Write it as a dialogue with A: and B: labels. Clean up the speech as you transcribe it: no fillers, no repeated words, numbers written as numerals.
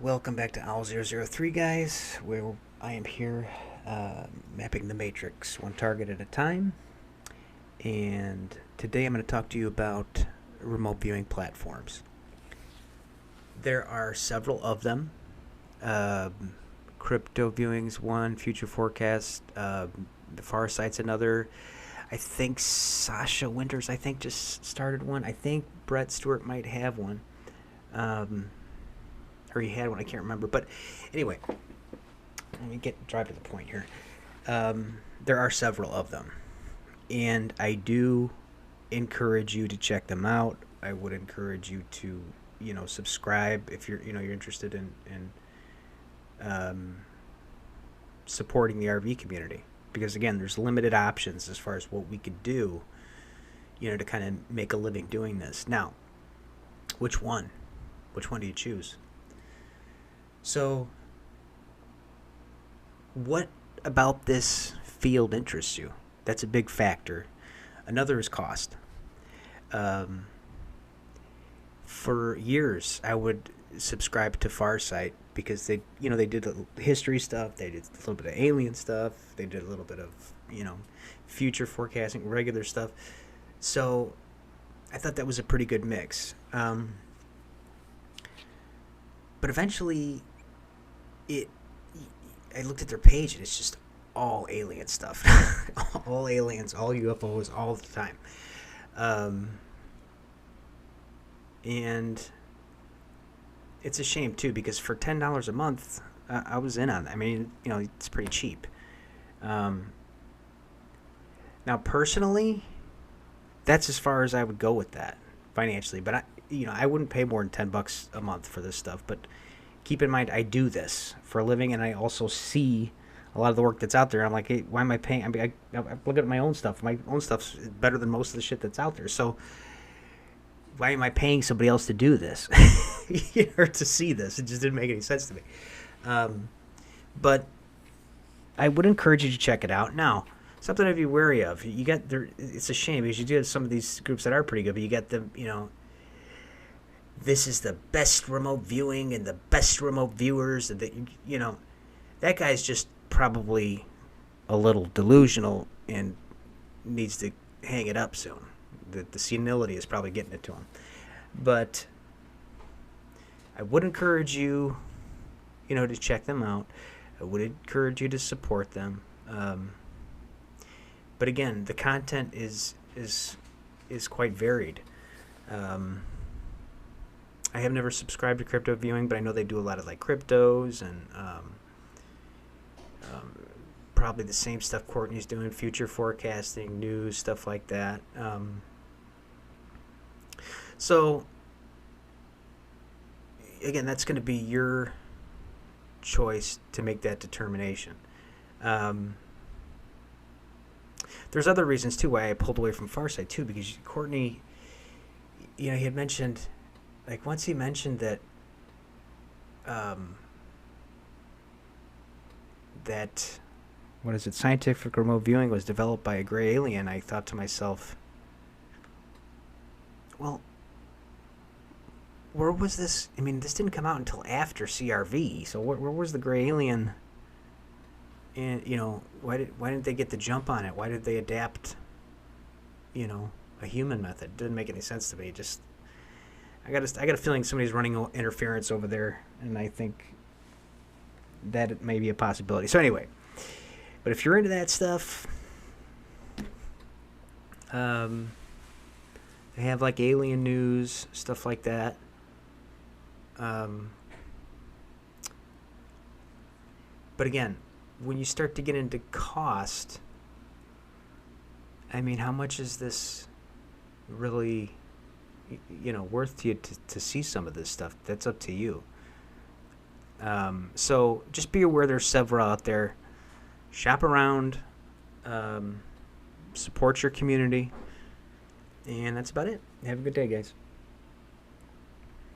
A: Welcome back to Owl003, guys, where I am here mapping the matrix one target at a time. And today I'm going to talk to you about remote viewing platforms. There are several of them. Crypto Viewing's one, Future Forecast, the Farsight's another. I think Sasha Winters, just started one. I think Brett Stewart might have one. Or he had one, I can't remember. But anyway, let me drive to the point here. There are several of them, and I do encourage you to check them out. I would encourage you to, subscribe if you're interested in supporting the RV community, because again, there's limited options as far as what we could do, to kind of make a living doing this. Now, which one do you choose? So, what about this field interests you? That's a big factor. Another is cost. For years, I would subscribe to Farsight because they did history stuff, they did a little bit of alien stuff, they did a little bit of, future forecasting, regular stuff. So, I thought that was a pretty good mix. But eventually, I looked at their page and it's just all alien stuff. All aliens, all UFOs, all the time. And it's a shame too, because for $10 a month, I was in on it. I mean, it's pretty cheap. Now personally, that's as far as I would go with that financially, but I wouldn't pay more than $10 a month for this stuff. But keep in mind, I do this for a living, and I also see a lot of the work that's out there. I'm like, hey, why am I paying? I mean, I look at my own stuff. My own stuff's better than most of the shit that's out there. So why am I paying somebody else to do this? Or to see this? It just didn't make any sense to me. But I would encourage you to check it out. Now, something to be wary of. You get there. It's a shame because you do have some of these groups that are pretty good, but you get them, this is the best remote viewing and the best remote viewers. And that guy's just probably a little delusional and needs to hang it up soon. The senility is probably getting it to him. But I would encourage you, to check them out. I would encourage you to support them. But again, the content is quite varied. I have never subscribed to Crypto Viewing, but I know they do a lot of like cryptos and probably the same stuff Courtney's doing, future forecasting, news, stuff like that. So, again, that's going to be your choice to make that determination. There's other reasons, too, why I pulled away from Farsight, too, because Courtney, he had mentioned, like, once he mentioned that, scientific remote viewing was developed by a gray alien, I thought to myself, well, where was this? I mean, this didn't come out until after CRV, so where was the gray alien? And, why didn't they get the jump on it? Why did they adapt, a human method? It didn't make any sense to me. I got a feeling somebody's running interference over there, and I think that it may be a possibility. So anyway, but if you're into that stuff, they have like alien news, stuff like that. But again, when you start to get into cost, I mean, how much is this really, worth to you to see some of this stuff? That's up to you. So just be aware there's several out there. Shop around, support your community, and that's about it. Have a good day, guys.